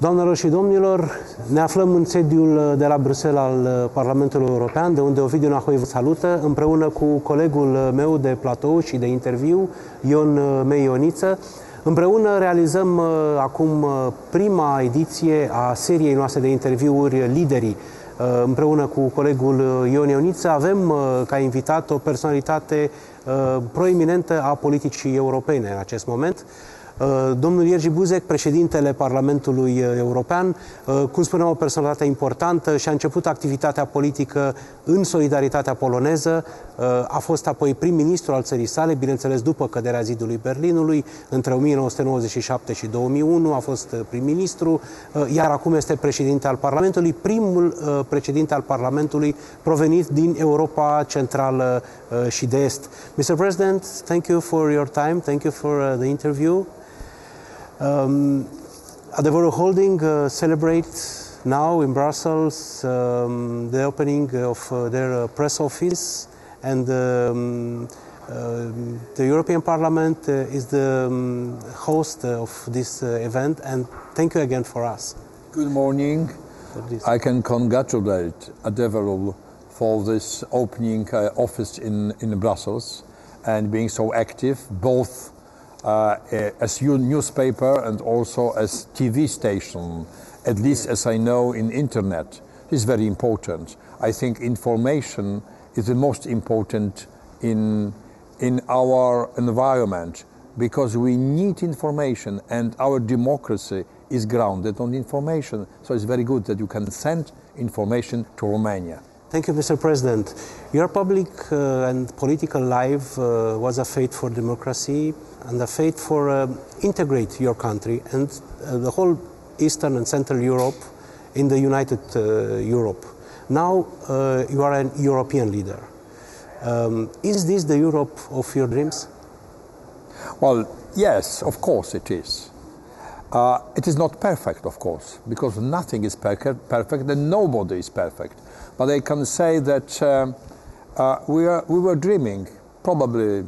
Doamnelor și domnilor, ne aflăm în sediul de la Bruxelles al Parlamentului European, de unde Ovidiu Nahoi vă salută, împreună cu colegul meu de platou și de interviu, Ion Meioniță. Împreună realizăm acum prima ediție a seriei noastre de interviuri Liderii. Împreună cu colegul Ion Meioniță avem ca invitat o personalitate proeminentă a politicii europene în acest moment. Domnul Jerzy Buzek, președintele Parlamentului European, cum spuneam, o personalitate importantă, și-a început activitatea politică în solidaritatea poloneză, a fost apoi prim-ministru al țării sale, bineînțeles după căderea zidului Berlinului, între 1997 și 2001 a fost prim-ministru, iar acum este președinte al Parlamentului, primul președinte al Parlamentului provenit din Europa Centrală și de Est. Mr. President, thank you for your time, thank you for the interview. Adevărul Holding celebrates now in Brussels the opening of their press office, and the European Parliament is the host of this event, and thank you again for us. Good morning. I can congratulate Adevărul for this opening office in Brussels and being so active, both as your newspaper and also as TV station, at least as I know in internet, is very important. I think information is the most important in our environment, because we need information and our democracy is grounded on information. So it's very good that you can send information to Romania. Thank you, Mr. President. Your public and political life was a fight for democracy and a fight for integrate your country and the whole Eastern and Central Europe in the United Europe. Now you are an European leader. Is this the Europe of your dreams? Well, yes, of course it is. It is not perfect, of course, because nothing is perfect and nobody is perfect. But I can say that we were dreaming, probably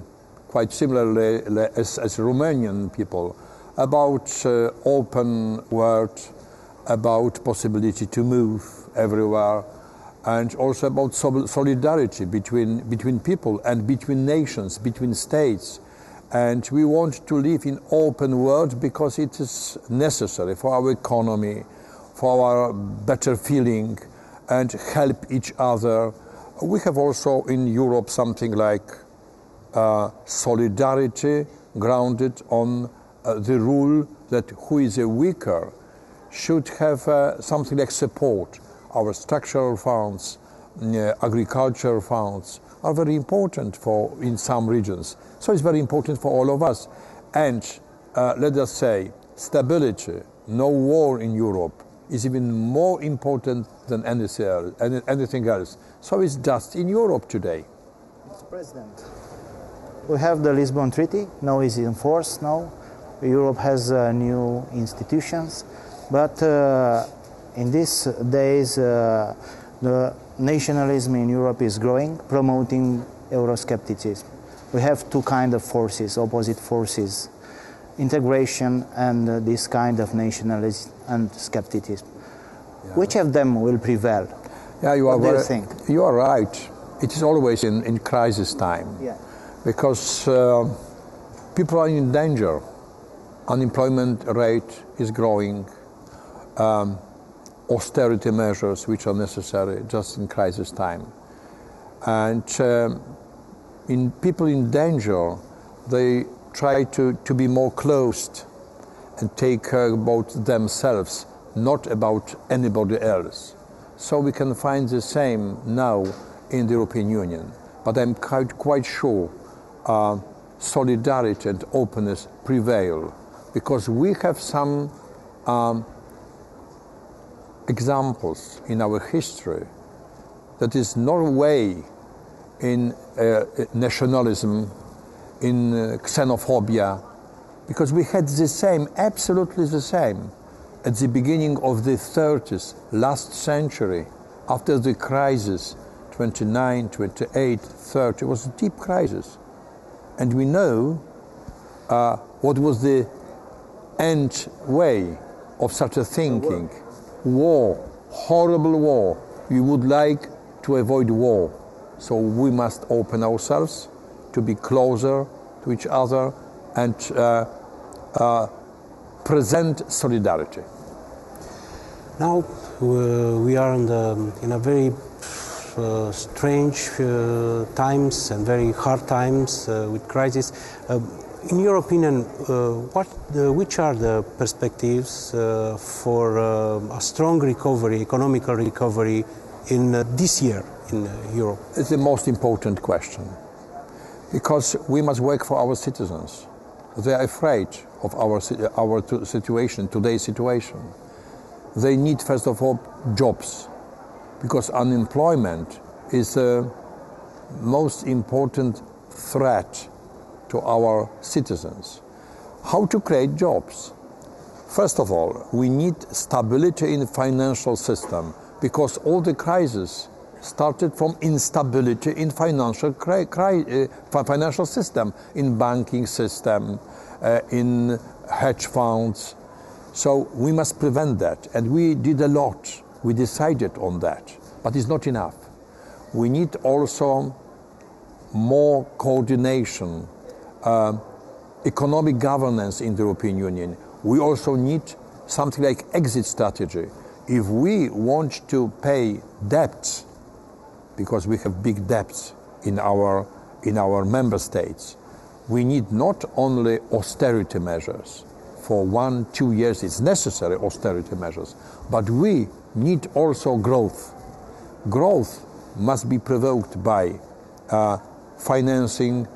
quite similarly as Romanian people, about open world, about possibility to move everywhere, and also about solidarity between people and between nations, between states. And we want to live in open world because it is necessary for our economy, for our better feeling, and help each other. We have also in Europe something like solidarity grounded on the rule that who is a weaker should have something like support. Our structural funds, agricultural funds are very important in some regions. So it's very important for all of us. And let us say, stability, no war in Europe, is even more important than anything else. So it's just in Europe today. Mr. President, we have the Lisbon Treaty, now is in force now. Europe has new institutions, but in these days the nationalism in Europe is growing, promoting Euroscepticism. We have two kinds of forces, opposite forces, integration and this kind of nationalism and skepticism. Yeah. Which of them will prevail? Yeah, you are what do you think? You are right. It is always in crisis time. Yeah. Because people are in danger. Unemployment rate is growing. Austerity measures which are necessary just in crisis time. And in people in danger, they try to be more closed and take care about themselves, not about anybody else. So we can find the same now in the European Union. But I'm quite sure solidarity and openness prevail, because we have some examples in our history that is no way in nationalism, in xenophobia, because we had the same, absolutely the same, at the beginning of the 30s, last century, after the crisis, 29, 28, 30, it was a deep crisis. And we know what was the end way of such a thinking. War, horrible war. We would like to avoid war. So we must open ourselves to be closer to each other and present solidarity. Now we are in a very strange times and very hard times with crisis. In your opinion, which are the perspectives for a strong recovery, economical recovery in this year in Europe? It's the most important question, because we must work for our citizens. They are afraid of our situation, today's situation. They need, first of all, jobs, because unemployment is the most important threat to our citizens. How to create jobs? First of all, we need stability in the financial system, because all the crises started from instability in financial system, in banking system, in hedge funds. So we must prevent that, and we did a lot. We decided on that, but it's not enough. We need also more coordination, economic governance in the European Union. We also need something like exit strategy. If we want to pay debts, because we have big debts in our member states, we need not only austerity measures. For 1-2 years it's necessary austerity measures, but we need also growth. Growth must be provoked by financing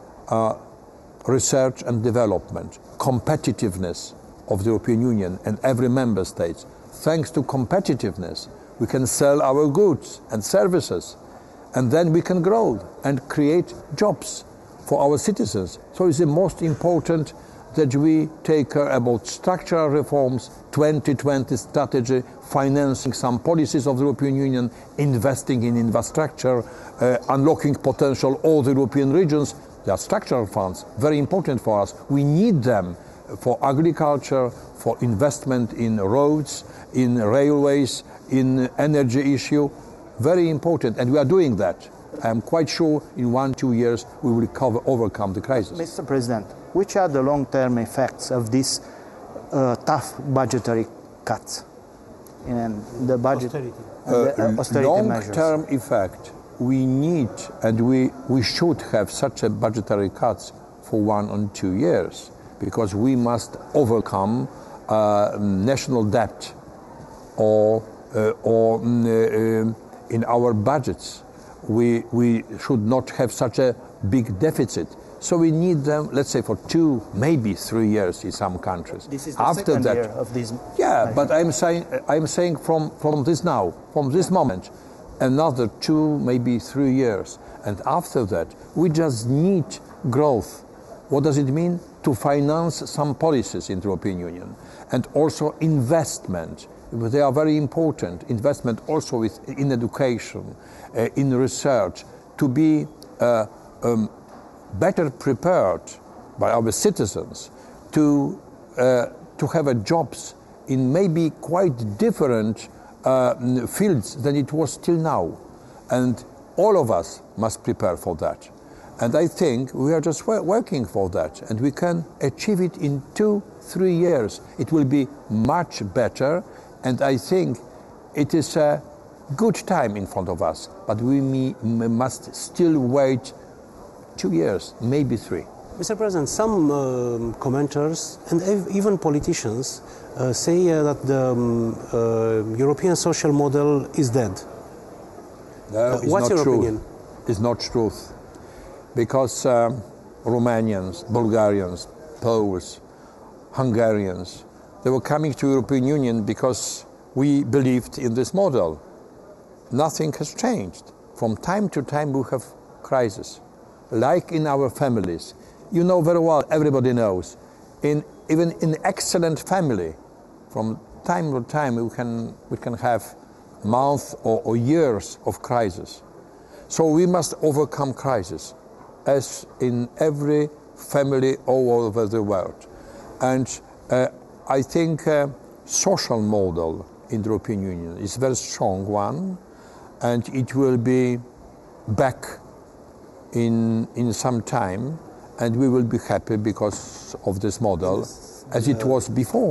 research and development, competitiveness of the European Union and every member state. Thanks to competitiveness, we can sell our goods and services, and then we can grow and create jobs for our citizens. So it's the most important that we take care about structural reforms, 2020 strategy, financing some policies of the European Union, investing in infrastructure, unlocking potential all the European regions. They are structural funds, very important for us. We need them for agriculture, for investment in roads, in railways, in energy issue. Very important, and we are doing that. I am quite sure in 1-2 years we will overcome the crisis. Mr. President, which are the long-term effects of these tough budgetary cuts in the budget? Austerity measures. Long-term effect, we need and we should have such a budgetary cuts for 1 or 2 years, because we must overcome national debt or in our budgets. We should not have such a big deficit. So we need them, let's say, for 2, maybe 3 years in some countries. This is the second year of this. Yeah, measure. But I'm saying from this now, from this moment, another 2, maybe 3 years, and after that we just need growth. What does it mean? To finance some policies in the European Union, and also investment. They are very important. Investment also in education, in research, to be better prepared by our citizens to have jobs in maybe quite different fields than it was till now. And all of us must prepare for that. And I think we are just working for that, and we can achieve it in 2-3 years. It will be much better, and I think it is a good time in front of us, but we must still wait 2 years, maybe 3. Mr. President, some commenters and even politicians say that the European social model is dead. No, what's your opinion? It's not truth. Because Romanians, Bulgarians, Poles, Hungarians, they were coming to the European Union because we believed in this model. Nothing has changed. From time to time we have crises, like in our families. You know very well, everybody knows, even in excellent family, from time to time we can have months or years of crisis. So we must overcome crisis, as in every family all over the world. And I think social model in the European Union is a very strong one, and it will be back in some time, and we will be happy because of this model as it was before.